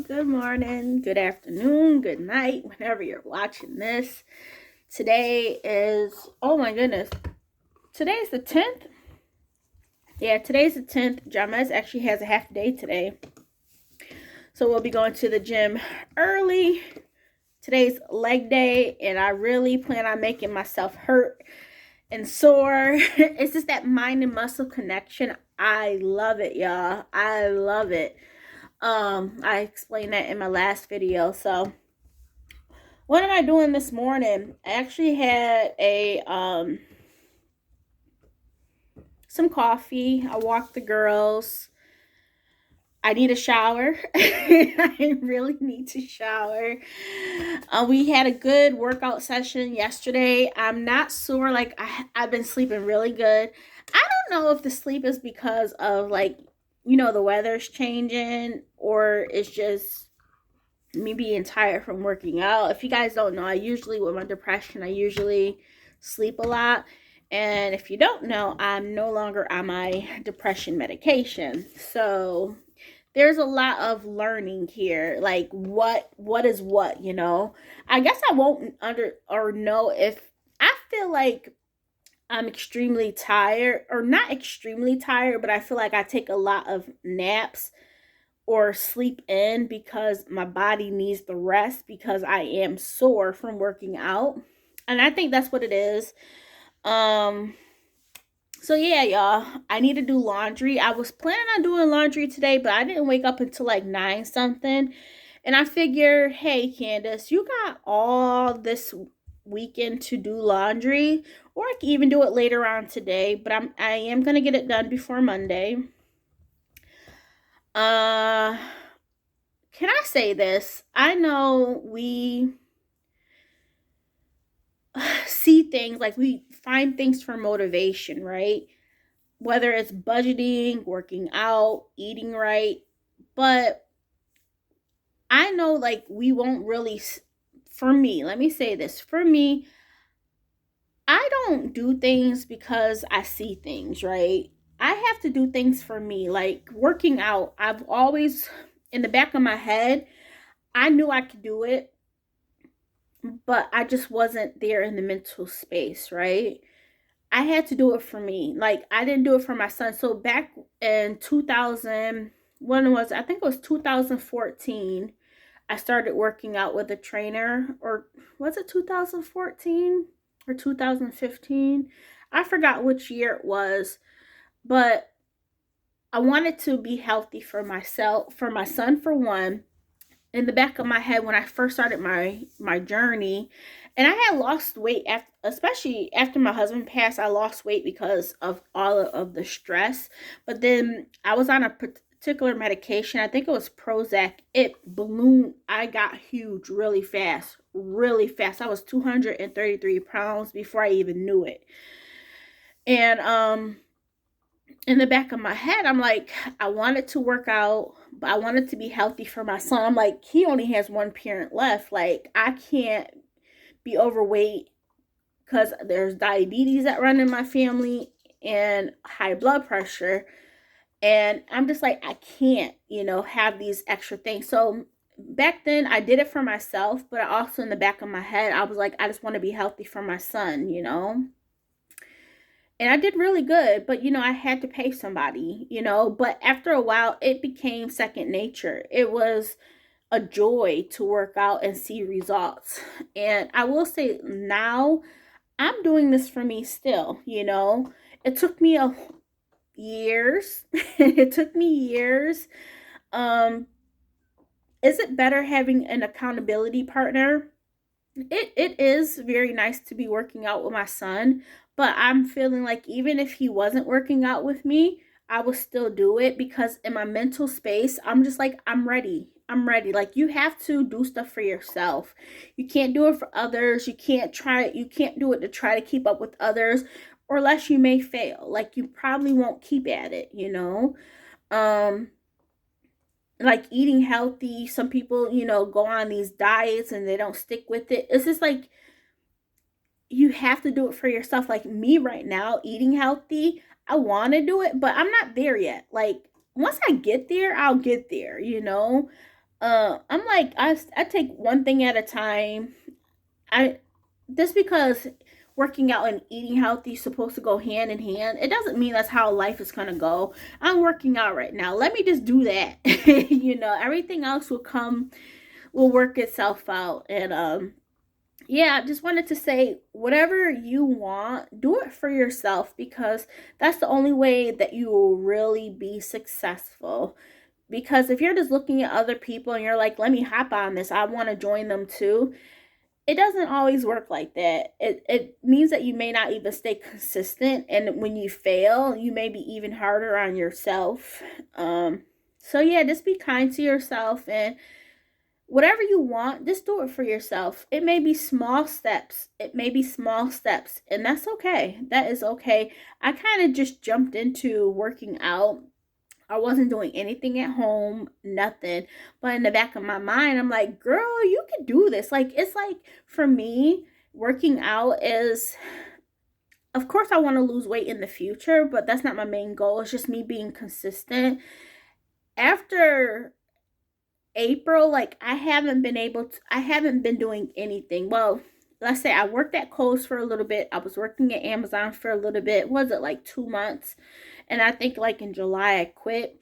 Good morning, good afternoon, good night, whenever you're watching this. Today is, oh my goodness, today's the 10th? Yeah, today's the 10th. Jamez actually has a half day today. So we'll be going to the gym early. Today's leg day, and I really plan on making myself hurt and sore. It's just that mind and muscle connection. I love it, y'all. I love it. I explained that in my last video. So what am I doing this morning? I actually had some coffee. I walked the girls. I need a shower. I really need to shower. We had a good workout session yesterday. I'm not sore. Like, I've been sleeping really good. I don't know if the sleep is because of, like, the weather's changing, or it's just me being tired from working out. If you guys don't know, with my depression, I usually sleep a lot. And if you don't know, I'm no longer on my depression medication. So there's a lot of learning here. Like, what is what, I guess I won't know if I feel like I'm extremely tired, or not extremely tired, but I feel like I take a lot of naps or sleep in because my body needs the rest because I am sore from working out. And I think that's what it is. So yeah, y'all, I need to do laundry. I was planning on doing laundry today, but I didn't wake up until like 9 something. And I figured, hey, Candice, you got all this weekend to do laundry, or I can even do it later on today, but I am going to get it done before Monday. Can I say this? I know we see things, like we find things for motivation, right? Whether it's budgeting, working out, eating right. But I know, like, we won't really, for me, let me say this. For me, I don't do things because I see things, right? I have to do things for me. Like working out, I've always, in the back of my head, I knew I could do it, but I just wasn't there in the mental space, right? I had to do it for me. Like, I didn't do it for my son. So back in 2000, I think it was 2014, I started working out with a trainer. Or was it 2014 or 2015? I forgot which year it was, but I wanted to be healthy for myself, for my son, for one. In the back of my head, when I first started my journey, and I had lost weight, especially after my husband passed. I lost weight because of all of the stress. But then I was on a particular medication. I think it was Prozac. It ballooned. I got huge really fast. Really fast. I was 233 pounds before I even knew it. And in the back of my head, I'm like, I wanted to work out, but I wanted to be healthy for my son. I'm like, he only has one parent left. Like, I can't be overweight because there's diabetes that run in my family and high blood pressure. And I'm just like, I can't, have these extra things. So back then I did it for myself, but also in the back of my head, I was like, I just want to be healthy for my son, And I did really good, but I had to pay somebody, But after a while, it became second nature. It was a joy to work out and see results. And I will say now, I'm doing this for me still, It took me years. It took me years. Is it better having an accountability partner? It is very nice to be working out with my son, but I'm feeling like even if he wasn't working out with me, I would still do it, because in my mental space, I'm just like, I'm ready. I'm ready. Like, you have to do stuff for yourself. You can't do it for others. You can't do it to try to keep up with others, or else you may fail. Like, you probably won't keep at it, like eating healthy. Some people, go on these diets and they don't stick with it. It's just like, you have to do it for yourself. Like me right now, eating healthy, I want to do it, but I'm not there yet. Like, once I get there, I'll get there, I'm like, I take one thing at a time. I Just because working out and eating healthy is supposed to go hand in hand, it doesn't mean that's how life is gonna go. I'm working out right now. Let me just do that. Everything else will work itself out. And yeah, I just wanted to say whatever you want, do it for yourself, because that's the only way that you will really be successful. Because if you're just looking at other people and you're like, let me hop on this, I want to join them too, it doesn't always work like that. It means that you may not even stay consistent, and when you fail, you may be even harder on yourself. So yeah, just be kind to yourself, and whatever you want, just do it for yourself. It may be small steps. And that's okay. That is okay. I kind of just jumped into working out. I wasn't doing anything at home, nothing. But in the back of my mind, I'm like, girl, you can do this. Like, it's like, for me, working out is, of course, I want to lose weight in the future, but that's not my main goal. It's just me being consistent. After April, like, I haven't been doing anything. Well, let's say I worked at Kohl's for a little bit. I was working at Amazon for a little bit. Was it like 2 months? And I think like in July I quit.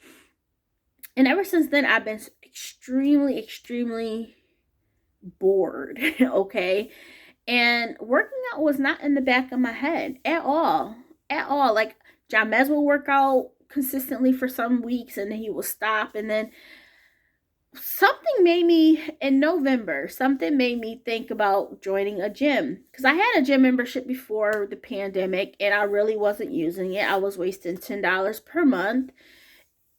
And ever since then, I've been extremely, extremely bored. Okay. And working out was not in the back of my head at all. At all. Like, Jamez will work out consistently for some weeks and then he will stop. And then something made me think about joining a gym, because I had a gym membership before the pandemic and I really wasn't using it. I was wasting $10 per month,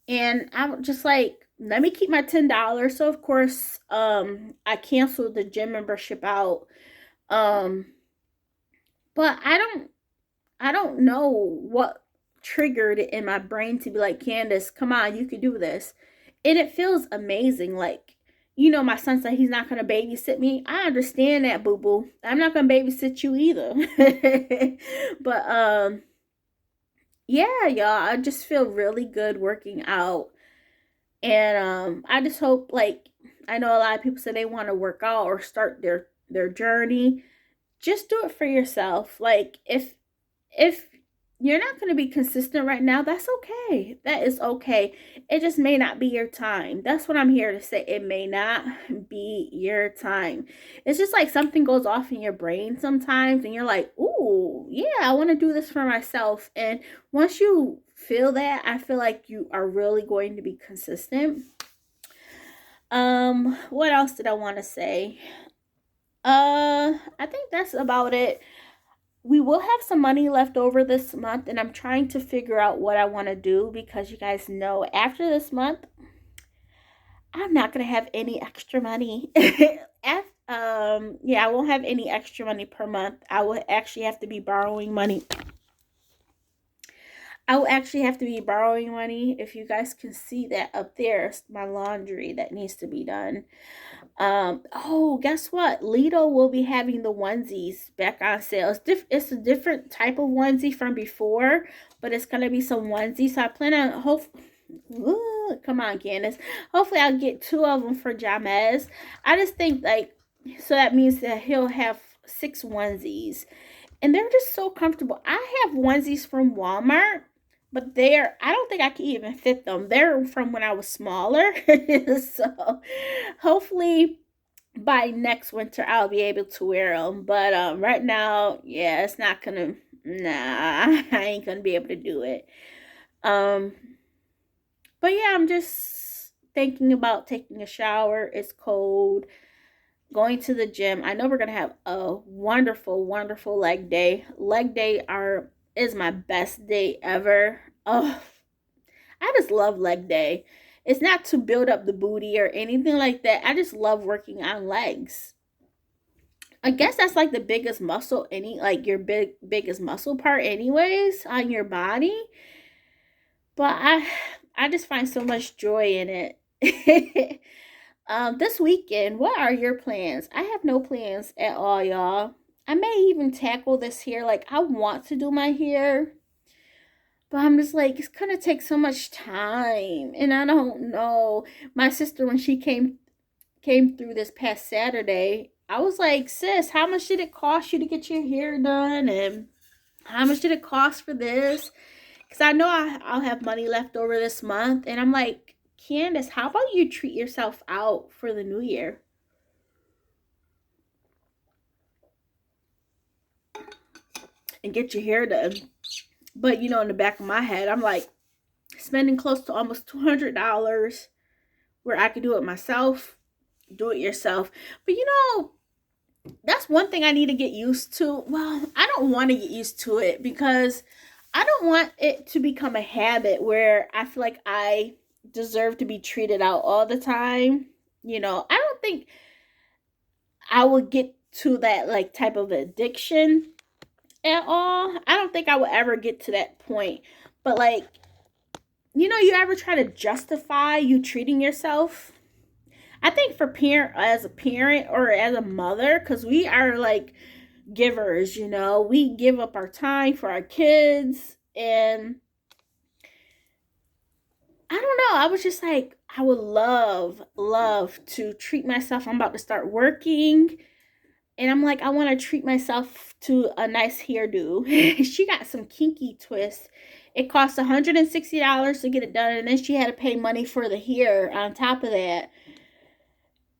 and I'm just like, let me keep my $10. So of course, I canceled the gym membership out. um but I don't know what triggered it in my brain to be like, Candice, come on, you could do this. And it feels amazing. Like, my son said he's not going to babysit me. I understand that, boo boo. I'm not going to babysit you either. But, yeah, y'all, I just feel really good working out. And, I just hope, like, I know a lot of people say they want to work out or start their journey. Just do it for yourself. Like, if you're not going to be consistent right now, that's okay. That is okay. It just may not be your time. That's what I'm here to say. It may not be your time. It's just like something goes off in your brain sometimes and you're like, ooh, yeah, I want to do this for myself. And once you feel that, I feel like you are really going to be consistent. What else did I want to say? I think that's about it. We will have some money left over this month, and I'm trying to figure out what I want to do, because you guys know after this month, I'm not going to have any extra money. Yeah, I won't have any extra money per month. I will actually have to be borrowing money. If you guys can see that up there, it's my laundry that needs to be done. Oh, guess what? Lido will be having the onesies back on sale. It's a different type of onesie from before, but it's gonna be some onesies. So I plan on come on, Candice. Hopefully, I'll get 2 of them for Jamez. I just think, like, so that means that he'll have 6 onesies, and they're just so comfortable. I have onesies from Walmart, but I don't think I can even fit them. They're from when I was smaller. So hopefully by next winter I'll be able to wear them. But right now, yeah, it's not gonna, nah, I ain't gonna be able to do it. Um but yeah, I'm just thinking about taking a shower. It's cold. Going to the gym. I know we're gonna have a wonderful, wonderful leg day. Leg day is my best day ever. Oh, I just love leg day. It's not to build up the booty or anything like that. I just love working on legs. I guess that's like the biggest muscle, like your biggest muscle part anyways on your body. But I just find so much joy in it. This weekend, what are your plans? I have no plans at all, y'all. I may even tackle this hair. Like, I want to do my hair, but I'm just like, it's gonna take so much time, and I don't know. My sister, when she came came through this past Saturday, I was like, sis, how much did it cost you to get your hair done? And how much did it cost for this? Because I know I'll have money left over this month. And I'm like, Candice, how about you treat yourself out for the new year? And get your hair done. But, in the back of my head, I'm like, spending close to almost $200 where I could do it myself. Do it yourself. But, that's one thing I need to get used to. Well, I don't want to get used to it because I don't want it to become a habit where I feel like I deserve to be treated out all the time. I don't think I would get to that like type of addiction at all. I don't think I would ever get to that point. But like, you ever try to justify you treating yourself? I think as a parent or as a mother, because we are like givers, we give up our time for our kids. And I don't know, I was just like, I would love to treat myself. I'm about to start working. And I'm like, I want to treat myself to a nice hairdo. She got some kinky twists. It cost $160 to get it done. And then she had to pay money for the hair on top of that.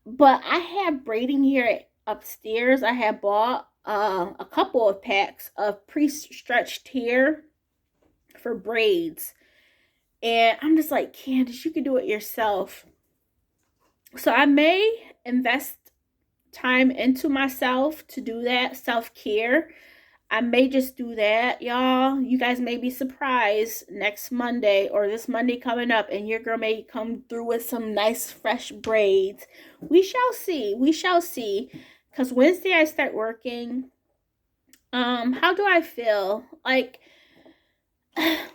But I have braiding hair upstairs. I have bought a couple of packs of pre-stretched hair for braids. And I'm just like, Candice, you can do it yourself. So I may invest time into myself to do that, self-care. I may just do that, y'all. You guys may be surprised next Monday or this Monday coming up, and your girl may come through with some nice fresh braids. We shall see. Because Wednesday I start working. How do I feel? Like, I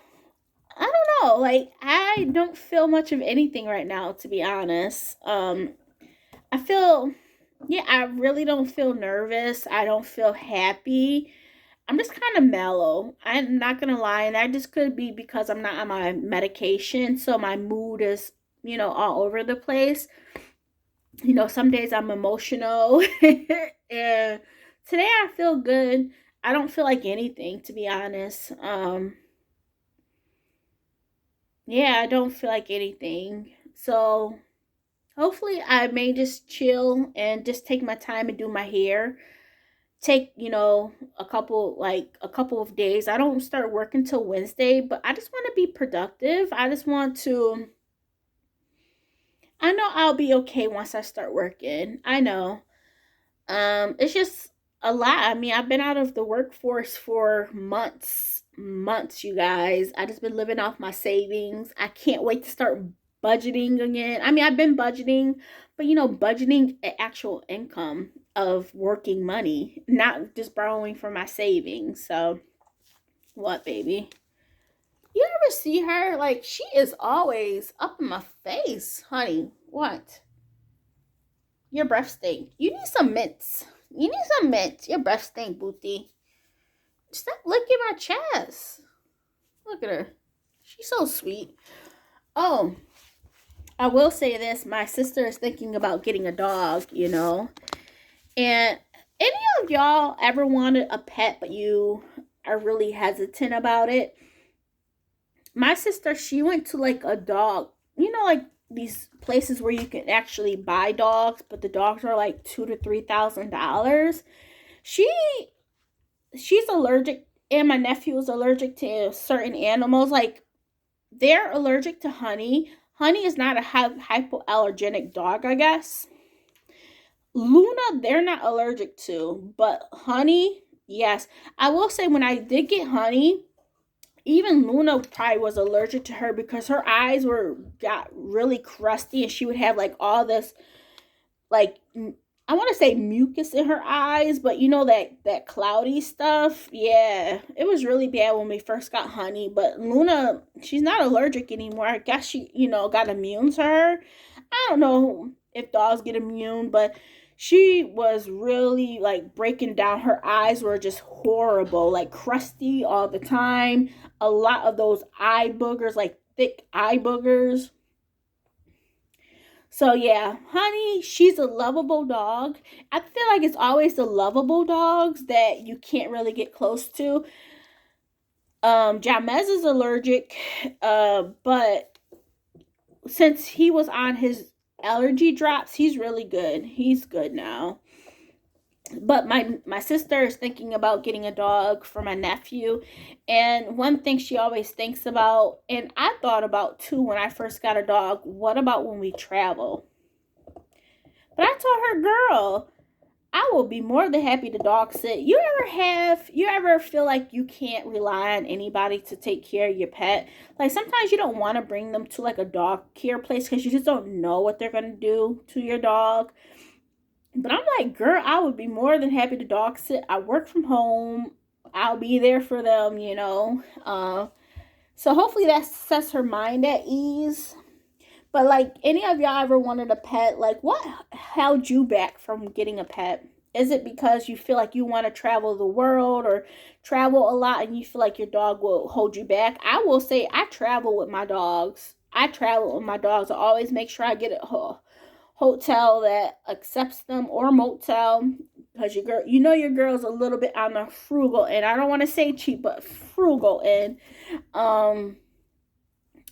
don't know. Like, I don't feel much of anything right now, to be honest. I feel, I really don't feel nervous. I don't feel happy. I'm just kind of mellow. I'm not going to lie. And that just could be because I'm not on my medication. So my mood is, all over the place. Some days I'm emotional. And today I feel good. I don't feel like anything, to be honest. I don't feel like anything. So hopefully I may just chill and just take my time and do my hair. Take, a couple of days. I don't start working till Wednesday, but I just want to be productive. I know I'll be okay once I start working. I know. It's just a lot. I mean, I've been out of the workforce for months, you guys. I just been living off my savings. I can't wait to start budgeting again. I mean, I've been budgeting, but budgeting actual income of working money, not just borrowing from my savings. So, what, baby? You ever see her? Like, she is always up in my face, honey. What? Your breath stink. You need some mints. Your breath stink, booty. Stop licking my chest. Look at her. She's so sweet. Oh, I will say this. My sister is thinking about getting a dog, And any of y'all ever wanted a pet, but you are really hesitant about it? My sister, she went to like a dog, like these places where you can actually buy dogs, but the dogs are like $2,000 to $3,000. She's allergic, and my nephew is allergic to certain animals. Like, they're allergic to honey. Honey is not a hypoallergenic dog, I guess. Luna, they're not allergic to, but honey, yes. I will say when I did get honey, even Luna probably was allergic to her because her eyes got really crusty, and she would have like all this, like, I want to say mucus in her eyes, but that cloudy stuff. Yeah, it was really bad when we first got honey. But Luna, she's not allergic anymore. I guess she, got immune to her. I don't know if dogs get immune, but she was really like breaking down. Her eyes were just horrible, like crusty all the time. A lot of those eye boogers, like thick eye boogers. So yeah, Honey, she's a lovable dog. I feel like it's always the lovable dogs that you can't really get close to. Jamez is allergic, but since he was on his allergy drops, he's really good. He's good now. But my sister is thinking about getting a dog for my nephew, and one thing she always thinks about, and I thought about too when I first got a dog, what about when we travel? But I told her, girl, I will be more than happy to dog sit. You ever feel like you can't rely on anybody to take care of your pet? Like sometimes you don't want to bring them to like a dog care place because you just don't know what they're going to do to your dog. But I'm like, girl, I would be more than happy to dog sit. I work from home. I'll be there for them, you know. So hopefully that sets her mind at ease. But like, any of y'all ever wanted a pet? Like, what held you back from getting a pet? Is it because you feel like you want to travel the world or travel a lot and you feel like your dog will hold you back? I will say I travel with my dogs. I travel with my dogs. I always make sure I get a hotel that accepts them or motel, because your girl, you know, your girl's a little bit on the frugal end. I don't want to say cheap, but frugal end.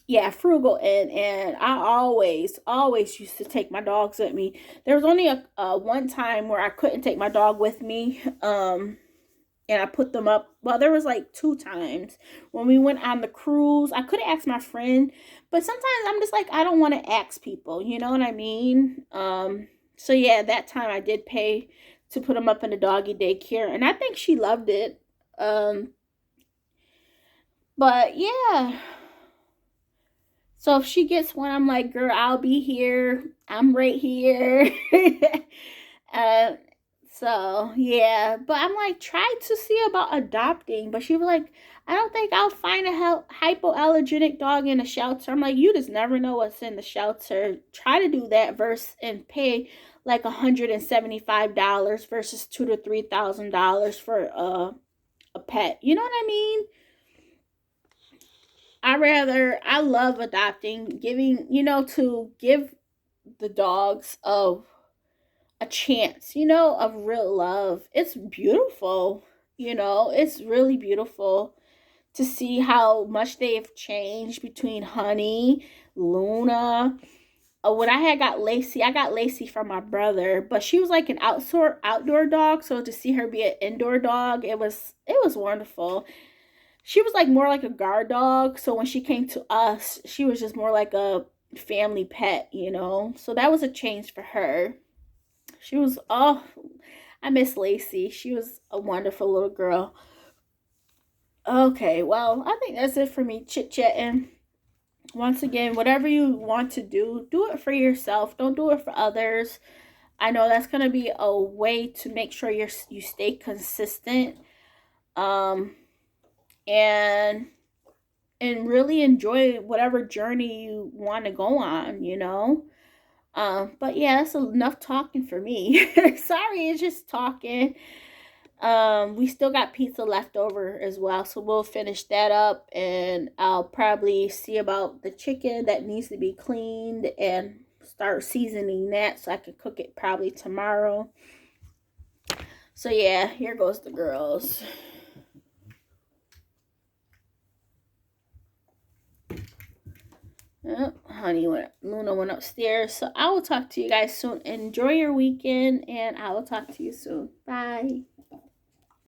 Yeah, frugal and I always used to take my dogs with me. There was only a one time where I couldn't take my dog with me, and I put them up. Well, there was like two times when we went on the cruise. I could have asked my friend, but sometimes I'm just like, I don't want to ask people, you know what I mean? So yeah, that time I did pay to put them up in the doggy daycare, and I think she loved it. But yeah, so if she gets one, I'm like, girl, I'll be here. I'm right here. uh, so yeah, but I'm like, try to see about adopting. But she was like, I don't think I'll find a hypoallergenic dog in a shelter. I'm like, you just never know what's in the shelter. Try to do that versus and pay like $175 versus $2,000 to $3,000 for a pet. You know what I mean? I love adopting, giving, you know, to give the dogs a chance, you know, of real love. It's beautiful, you know, it's really beautiful to see how much they've changed between Honey, Luna. When I had got Lacey, I got Lacey from my brother, but she was like an outdoor dog, so to see her be an indoor dog, it was wonderful. She was like more like a guard dog, so when she came to us, she was just more like a family pet, you know. So that was a change for her. She was, oh, I miss Lacey. She was a wonderful little girl. Okay, well, I think that's it for me chit chatting. Once again, whatever you want to do it for yourself. Don't do it for others. I know that's gonna be a way to make sure you stay consistent. Um, and really enjoy whatever journey you want to go on, you know. But yeah, that's enough talking for me. Sorry, it's just talking. We still got pizza left over as well, so we'll finish that up, and I'll probably see about the chicken that needs to be cleaned and start seasoning that so I can cook it probably tomorrow. So yeah, here goes the girls. Oh, Luna went upstairs. So I will talk to you guys soon. Enjoy your weekend, and I will talk to you soon. Bye.